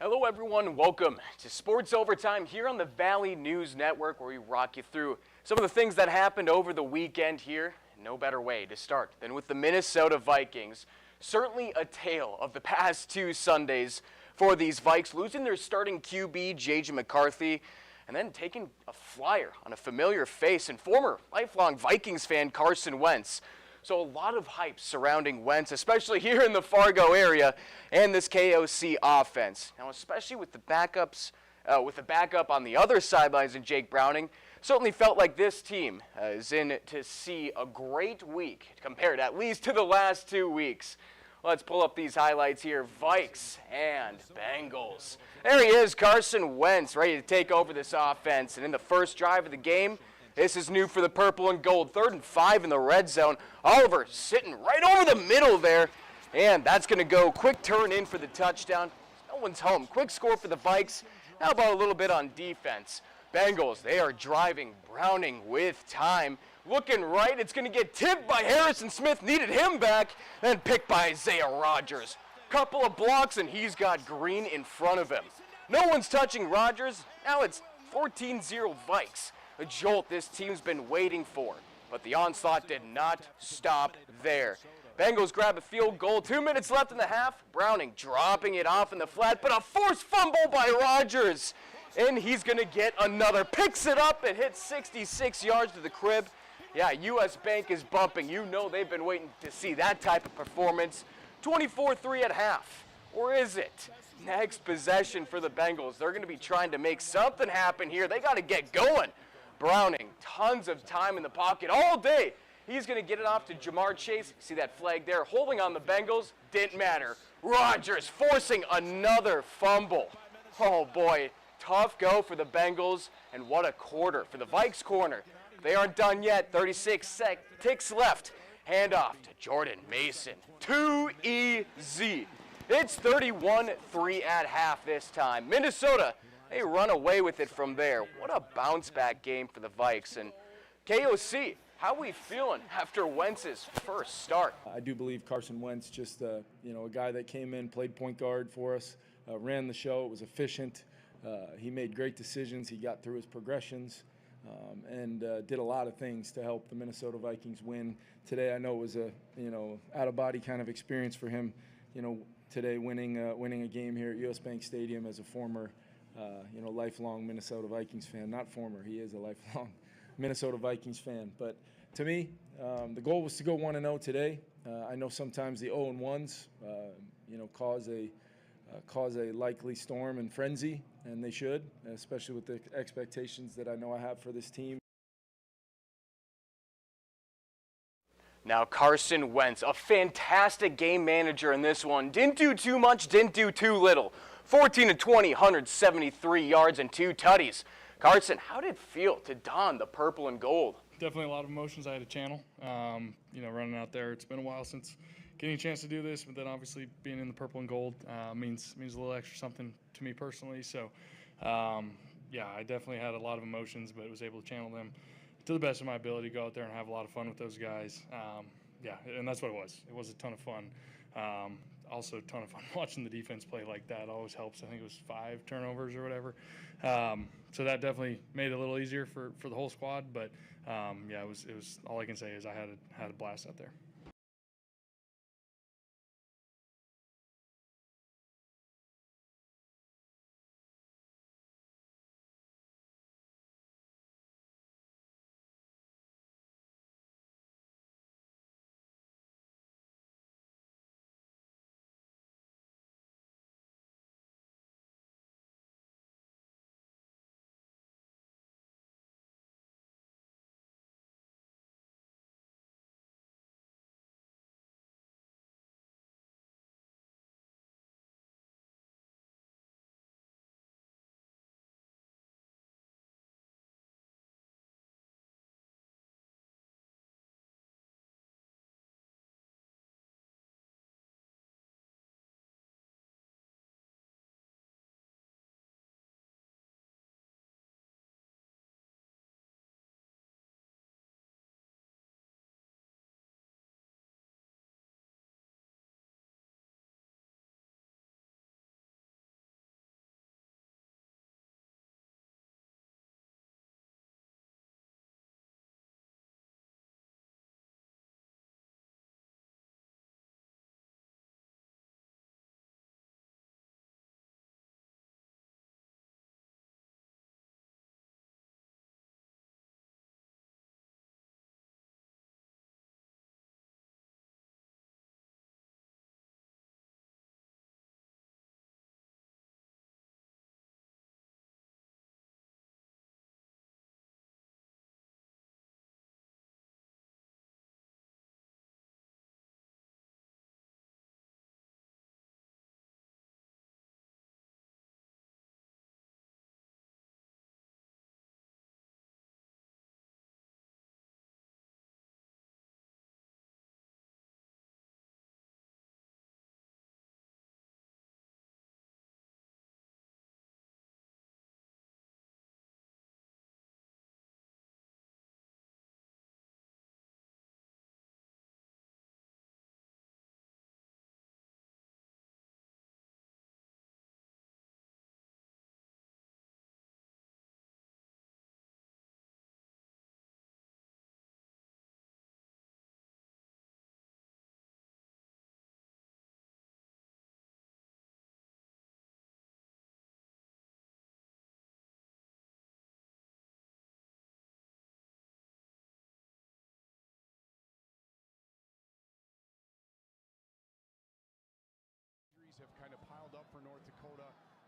Hello everyone, welcome to Sports Overtime here on the Valley News Network, where we rock you through some of the things that happened over the weekend here. No better way to start than with the Minnesota Vikings. Certainly a tale of the past two Sundays for these Vikes, losing their starting QB, J.J. McCarthy, and then taking a flyer on a familiar face and former lifelong Vikings fan Carson Wentz. So a lot of hype surrounding Wentz, especially here in the Fargo area, and this KOC offense. Now, especially with the backup on the other sidelines in Jake Browning, certainly felt like this team is in to see a great week compared at least to the last 2 weeks. Let's pull up these highlights here. Vikes and Bengals. There he is, Carson Wentz, ready to take over this offense. And in the first drive of the game, this is new for the purple and gold. 3rd and 5 in the red zone. Oliver sitting right over the middle there. And that's going to go. Quick turn in for the touchdown. No one's home. Quick score for the Vikes. How about a little bit on defense? Bengals, they are driving. Browning with time. Looking right. It's going to get tipped by Harrison Smith. Needed him back. Then picked by Isaiah Rodgers. Couple of blocks, and he's got Green in front of him. No one's touching Rodgers. Now it's 14-0 Vikes. A jolt this team's been waiting for, but the onslaught did not stop there. Bengals grab a field goal, 2 minutes left in the half. Browning dropping it off in the flat, but a forced fumble by Rodgers. And he's going to get another. Picks it up and hits 66 yards to the crib. Yeah, US Bank is bumping. You know they've been waiting to see that type of performance. 24-3 at half. Or is it? Next possession for the Bengals. They're going to be trying to make something happen here. They got to get going. Browning, tons of time in the pocket all day. He's going to get it off to Jamar Chase. See that flag there? Holding on the Bengals. Didn't matter. Rodgers forcing another fumble. Oh, boy. Tough go for the Bengals. And what a quarter for the Vikes corner. They aren't done yet. 36 ticks left. Handoff to Jordan Mason. Too easy. It's 31-3 at half this time. Minnesota, they run away with it from there. What a bounce-back game for the Vikes. And KOC, how are we feeling after Wentz's first start? I do believe Carson Wentz, just a guy that came in, played point guard for us, ran the show. It was efficient. He made great decisions. He got through his progressions and did a lot of things to help the Minnesota Vikings win. Today, I know it was a out-of-body kind of experience for him. Today winning a game here at US Bank Stadium as a former lifelong Minnesota Vikings fan. Not former, he is a lifelong Minnesota Vikings fan. But to me, the goal was to go 1-0 today. I know sometimes the 0-1s, cause a likely storm and frenzy, and they should, especially with the expectations that I know I have for this team. Now Carson Wentz, a fantastic game manager in this one. Didn't do too much, didn't do too little. 14-20, 173 yards and 2 tutties. Carson, how did it feel to don the purple and gold? Definitely a lot of emotions I had to channel. Running out there. It's been a while since getting a chance to do this, but then obviously being in the purple and gold means a little extra something to me personally. So, I definitely had a lot of emotions, but was able to channel them to the best of my ability, go out there and have a lot of fun with those guys. And that's what it was. It was a ton of fun. Also a ton of fun watching the defense play like that. Always helps. I think it was 5 turnovers or whatever. So that definitely made it a little easier for the whole squad. But it was all I can say is I had a blast out there.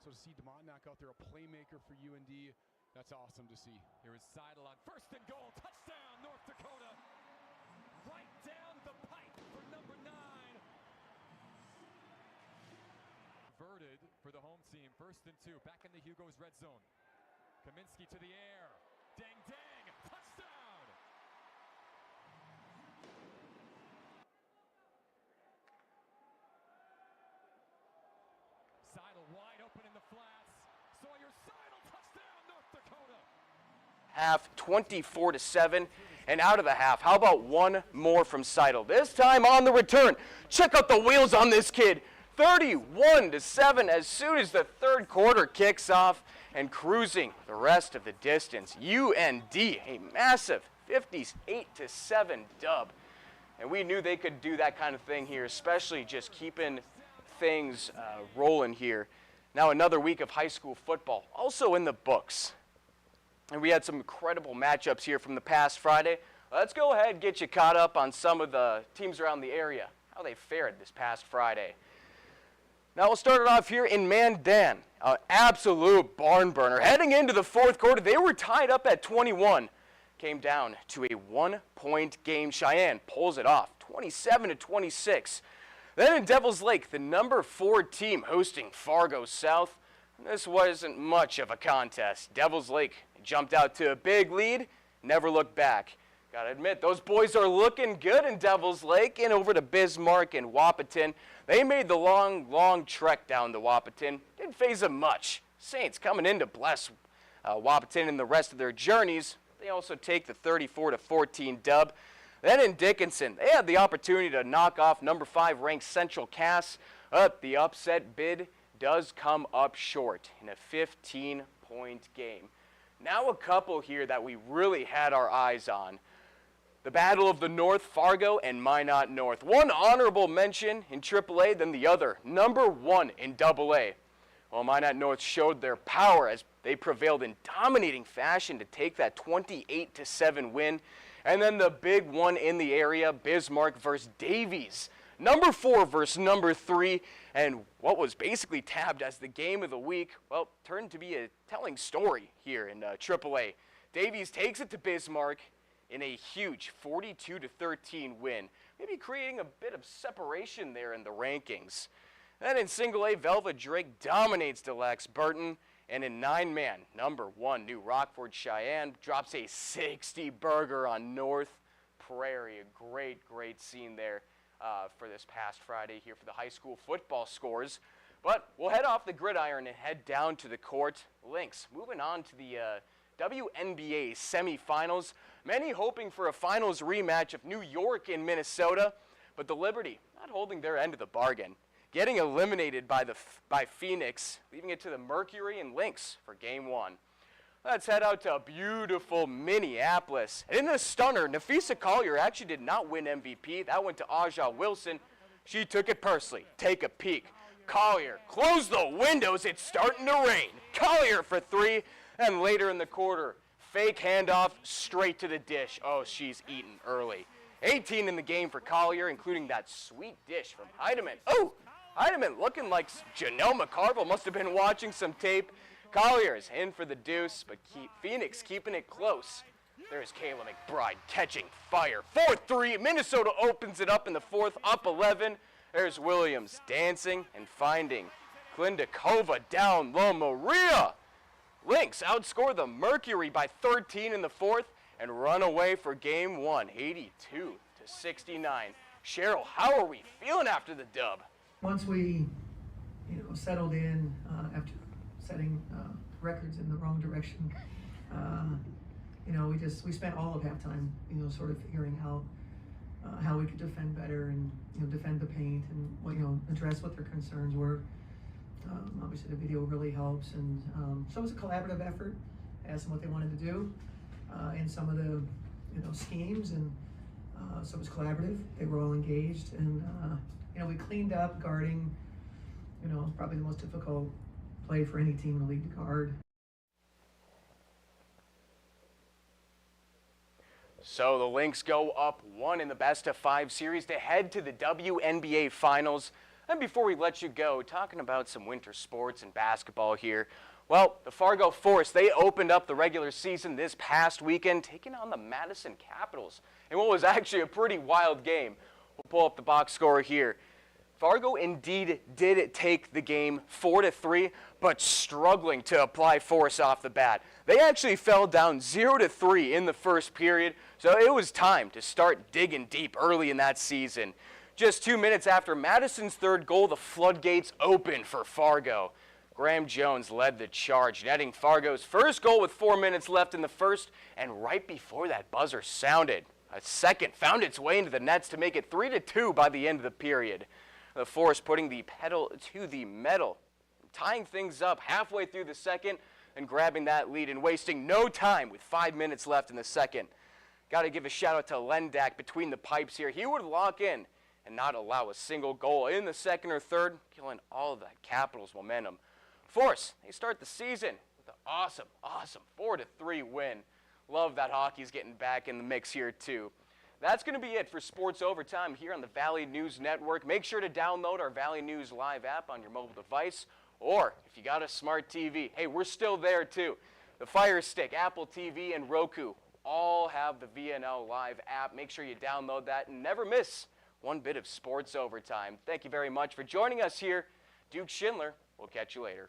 So to see Demontac out there, a playmaker for UND, that's awesome to see. Here is Seidel on 1st and goal. Touchdown, North Dakota. Right down the pipe for number 9. Converted for the home team. 1st and 2. Back in the Hugo's red zone. Kaminsky to the air. Dang, dang. Touchdown. Seidel wide open in the flats. Sawyer Seidel, touchdown, North Dakota. Half 24-7, and out of the half, how about one more from Seidel? This time on the return. Check out the wheels on this kid. 31-7 as soon as the third quarter kicks off, and cruising the rest of the distance. UND, a massive 58-7 dub. And we knew they could do that kind of thing here, especially just keeping things rolling here. Now another week of high school football, also in the books. And we had some incredible matchups here from the past Friday. Let's go ahead and get you caught up on some of the teams around the area, how they fared this past Friday. Now we'll start it off here in Mandan, an absolute barn burner. Heading into the fourth quarter, they were tied up at 21. Came down to a 1-point game. Cheyenne pulls it off, 27-26. Then in Devil's Lake, the number 4 team hosting Fargo South. This wasn't much of a contest. Devil's Lake jumped out to a big lead, never looked back. Gotta admit, those boys are looking good in Devil's Lake and over to Bismarck and Wahpeton. They made the long trek down to Wahpeton. Didn't faze them much. Saints coming in to bless Wahpeton in the rest of their journeys. They also take the 34-14 dub. Then in Dickinson, they had the opportunity to knock off number 5 ranked Central Cass, but the upset bid does come up short in a 15-point game. Now a couple here that we really had our eyes on. The Battle of the North, Fargo and Minot North. One honorable mention in AAA, then the other, number 1 in AA. Well, Minot North showed their power as they prevailed in dominating fashion to take that 28-7 win. And then the big one in the area, Bismarck versus Davies. Number 4 versus number 3, and what was basically tabbed as the game of the week, well, turned to be a telling story here in AAA. Davies takes it to Bismarck in a huge 42-13 win, maybe creating a bit of separation there in the rankings. Then in single A, Velva Drake dominates Deluxe Burton, and in 9-man, number 1, New Rockford Cheyenne drops a 60-burger on North Prairie. A great scene there for this past Friday here for the high school football scores. But we'll head off the gridiron and head down to the court. Lynx moving on to the WNBA semifinals. Many hoping for a finals rematch of New York and Minnesota, but the Liberty not holding their end of the bargain, getting eliminated by Phoenix, leaving it to the Mercury and Lynx for game 1. Let's head out to beautiful Minneapolis. And in a stunner, Nafisa Collier actually did not win MVP. That went to Aja Wilson. She took it personally. Take a peek. Collier, close the windows. It's starting to rain. Collier for 3. And later in the quarter, fake handoff straight to the dish. Oh, she's eaten early. 18 in the game for Collier, including that sweet dish from Heidemann. Oh, Heidemann looking like Janelle McCarville must have been watching some tape. Collier is in for the deuce, but Phoenix keeping it close. There's Kayla McBride catching fire. 4-3, Minnesota opens it up in the fourth, up 11. There's Williams dancing and finding Klindakova down low. Maria Lynx outscore the Mercury by 13 in the fourth and run away for game 1, 82-69. Cheryl, how are we feeling after the dub? Once we, settled in after setting records in the wrong direction, we spent all of halftime, sort of figuring out how we could defend better and defend the paint and address what their concerns were. Obviously, the video really helps, and so it was a collaborative effort. Asked them what they wanted to do in some of the schemes, and so it was collaborative. They were all engaged, and we cleaned up guarding. Probably the most difficult play for any team in the league to guard. So the Lynx go up 1 in the best-of-5 series to head to the WNBA Finals. And before we let you go, talking about some winter sports and basketball here. Well, the Fargo Force, they opened up the regular season this past weekend, taking on the Madison Capitals in what was actually a pretty wild game. We'll pull up the box score here. Fargo indeed did take the game 4-3, but struggling to apply force off the bat. They actually fell down 0-3 in the first period, so it was time to start digging deep early in that season. Just 2 minutes after Madison's third goal, the floodgates opened for Fargo. Graham Jones led the charge, netting Fargo's first goal with 4 minutes left in the first, and right before that buzzer sounded, a second found its way into the nets to make it 3-2 by the end of the period. The Force putting the pedal to the metal, tying things up halfway through the second and grabbing that lead and wasting no time with 5 minutes left in the second. Got to give a shout out to Lendak between the pipes here. He would lock in and not allow a single goal in the second or third, killing all of that Capitals momentum. Force, they start the season with an awesome 4-3 win. Love that hockey's getting back in the mix here too. That's going to be it for Sports Overtime here on the Valley News Network. Make sure to download our Valley News Live app on your mobile device, or if you got a smart TV, hey, we're still there too. The Fire Stick, Apple TV, and Roku all have the VNN Live app. Make sure you download that and never miss one bit of Sports Overtime. Thank you very much for joining us here. Duke Schindler, we'll catch you later.